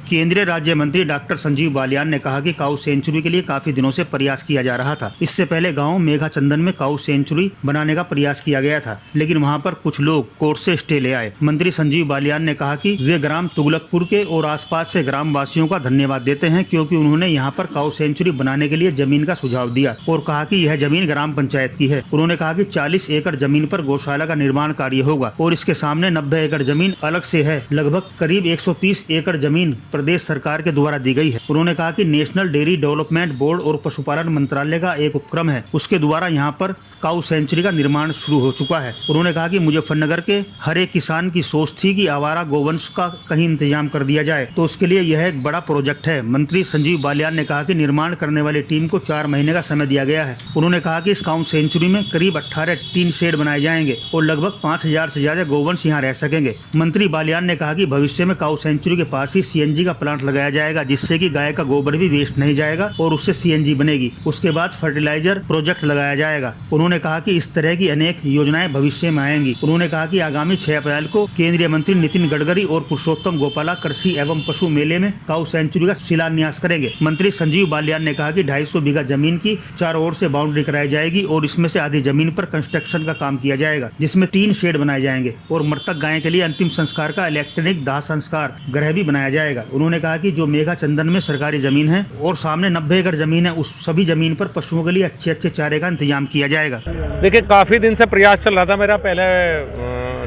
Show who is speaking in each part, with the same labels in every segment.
Speaker 1: केंद्रीय राज्य मंत्री डॉक्टर संजीव बालियान ने कहा कि काऊ सेंचुरी के लिए काफी दिनों से प्रयास किया जा रहा था। इससे पहले गांव मेघा चंदन में काऊ सेंचुरी बनाने का प्रयास किया गया था, लेकिन वहां पर कुछ लोग कोर्ट से स्टे ले आए। मंत्री संजीव बालियान ने कहा कि वे ग्राम तुगलकपुर के और आसपास से ग्राम वासियों का धन्यवाद देते हैं, क्योंकि उन्होंने यहाँ पर काऊ सेंचुरी बनाने के लिए जमीन का सुझाव दिया और कहा कि यह जमीन ग्राम पंचायत की है। उन्होंने कहा कि 40 एकड़ जमीन पर गौशाला का निर्माण कार्य होगा और इसके सामने 90 एकड़ जमीन अलग से है। लगभग करीब 130 एकड़ जमीन प्रदेश सरकार के द्वारा दी गई है। उन्होंने कहा कि नेशनल डेयरी डेवलपमेंट बोर्ड और पशुपालन मंत्रालय का एक उपक्रम है, उसके द्वारा यहाँ पर काऊ सेंचुरी का निर्माण शुरू हो चुका है। उन्होंने कहा कि मुजफ्फरनगर के हर एक किसान की सोच थी कि आवारा गोवंश का कहीं इंतजाम कर दिया जाए, तो उसके लिए यह एक बड़ा प्रोजेक्ट है। मंत्री संजीव बालियान ने कहा कि निर्माण करने वाली टीम को 4 महीने का समय दिया गया है। उन्होंने कहा कि इस काऊ सेंचुरी में करीब 18 टीन शेड बनाए जाएंगे और लगभग 5000 से ज्यादा गोवंश यहाँ रह सकेंगे। मंत्री बालियान ने कहा कि भविष्य में काऊ सेंचुरी के पास ही CNG का प्लांट लगाया जाएगा, जिससे कि गाय का गोबर भी वेस्ट नहीं जाएगा और उससे CNG बनेगी। उसके बाद फर्टिलाइजर प्रोजेक्ट लगाया जाएगा। उन्होंने कहा कि इस तरह की अनेक योजनाएं भविष्य में आएंगी। उन्होंने कहा कि आगामी 6 अप्रैल को केंद्रीय मंत्री नितिन गडकरी और पुरुषोत्तम गोपाला कृषि एवं पशु मेले में काऊ सेंचुरी का शिलान्यास करेंगे। मंत्री संजीव बालियान ने कहा कि 250 बीघा जमीन की चारों ओर से बाउंड्री कराई जाएगी और इसमें से आधी जमीन पर कंस्ट्रक्शन का काम किया जाएगा, जिसमें 3 शेड बनाए जाएंगे और मृतक गाय के लिए अंतिम संस्कार का इलेक्ट्रॉनिक दाह संस्कार गृह भी बनाया जाएगा। उन्होंने कहा कि जो मेघा चंदन में सरकारी जमीन है और सामने 90 एकड़ जमीन है, उस सभी जमीन पर पशुओं के लिए अच्छे चारे का इंतजाम किया जाएगा।
Speaker 2: देखिए, काफ़ी दिन से प्रयास चल रहा था मेरा। पहले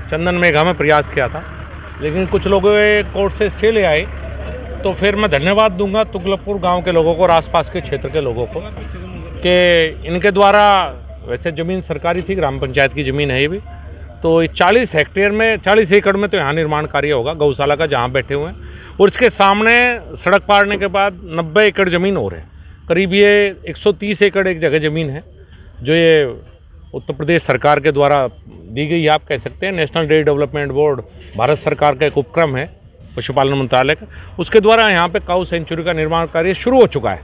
Speaker 2: चंदन मेघा में प्रयास किया था, लेकिन कुछ लोग कोर्ट से स्टे ले आए। तो फिर मैं धन्यवाद दूंगा तुगलकपुर गांव के लोगों को और आसपास के क्षेत्र के लोगों को कि इनके द्वारा, वैसे ज़मीन सरकारी थी, ग्राम पंचायत की ज़मीन है ये भी, तो 40 एकड़ में तो यहाँ निर्माण कार्य होगा गौशाला का, जहाँ बैठे हुए हैं। और इसके सामने सड़क पारने के बाद 90 एकड़ ज़मीन और है। करीब ये 130 एकड़ एक जगह ज़मीन है, जो ये उत्तर प्रदेश सरकार के द्वारा दी गई, आप कह सकते हैं। National dairy development board Bharat सरकार का एक उपक्रम है, पशुपालन मंत्रालय का, उसके द्वारा यहाँ पे काऊ सेंचुरी का निर्माण कार्य शुरू हो चुका है।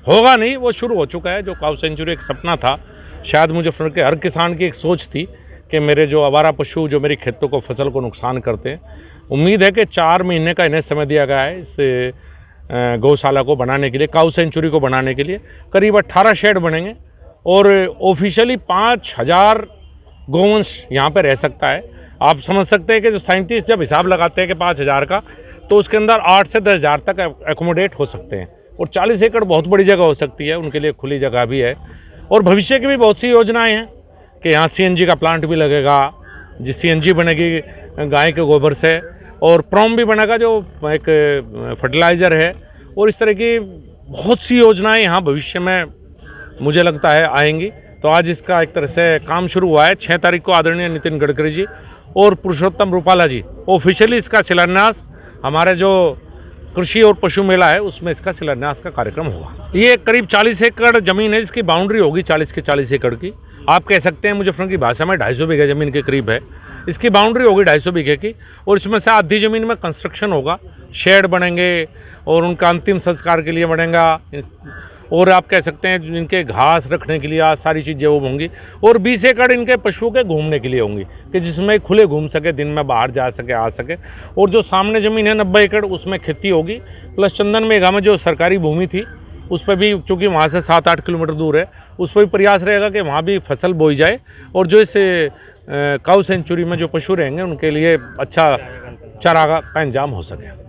Speaker 2: होगा नहीं, वो शुरू हो चुका है। जो काऊ सेंचुरी एक सपना था, शायद मुजफ्फरनगर के हर किसान की एक सोच थी कि मेरे जो आवारा पशु जो मेरी खेतों को, फसल को नुकसान करते हैं। उम्मीद है कि 4 महीने का इन्हें समय दिया गया है इस गौशाला को बनाने के लिए, काऊ सेंचुरी को बनाने के लिए। करीब 18 शेड बनेंगे और ऑफिशियली 5000 गोवंश यहाँ पे रह सकता है। आप समझ सकते हैं कि जो साइंटिस्ट जब हिसाब लगाते हैं कि 5000 का, तो उसके अंदर 8 से 10,000 तक एकोमोडेट हो सकते हैं। और 40 एकड़ बहुत बड़ी जगह हो सकती है, उनके लिए खुली जगह भी है। और भविष्य की भी बहुत सी योजनाएं हैं कि यहाँ CNG का प्लांट भी लगेगा, जिस CNG बनेगी गाय के गोबर से, और प्रॉम भी बनेगा जो एक फर्टिलाइज़र है। और इस तरह की बहुत सी योजनाएं यहाँ भविष्य में मुझे लगता है आएंगी। तो आज इसका एक तरह से काम शुरू हुआ है। 6 तारीख को आदरणीय नितिन गडकरी जी और पुरुषोत्तम रूपाला जी ऑफिशियली इसका शिलान्यास, हमारे जो कृषि और पशु मेला है उसमें इसका शिलान्यास का कार्यक्रम होगा। ये करीब 40 एकड़ ज़मीन है, जिसकी बाउंड्री होगी 40 के 40 एकड़ की। आप कह सकते हैं मुजफ्फरनगर की भाषा में 250 बीघा ज़मीन के करीब है। इसकी बाउंड्री होगी 250 बीघे की और इसमें से आधी ज़मीन में कंस्ट्रक्शन होगा, शेड बनेंगे और उनका अंतिम संस्कार के लिए बनेगा। और आप कह सकते हैं इनके घास रखने के लिए सारी चीज़ें वो होंगी। और 20 एकड़ इनके पशुओं के घूमने के लिए होंगी, कि जिसमें खुले घूम सके, दिन में बाहर जा सके, आ सके। और जो सामने ज़मीन है 90 एकड़, उसमें खेती होगी। प्लस चंदन मेघा में जो सरकारी भूमि थी, उस पर भी, क्योंकि वहाँ से 7-8 किलोमीटर दूर है, उस पर भी प्रयास रहेगा कि वहाँ भी फसल बोई जाए और जो इस काऊ सेंचुरी में जो पशु रहेंगे उनके लिए अच्छा चारा का इंतजाम हो सके।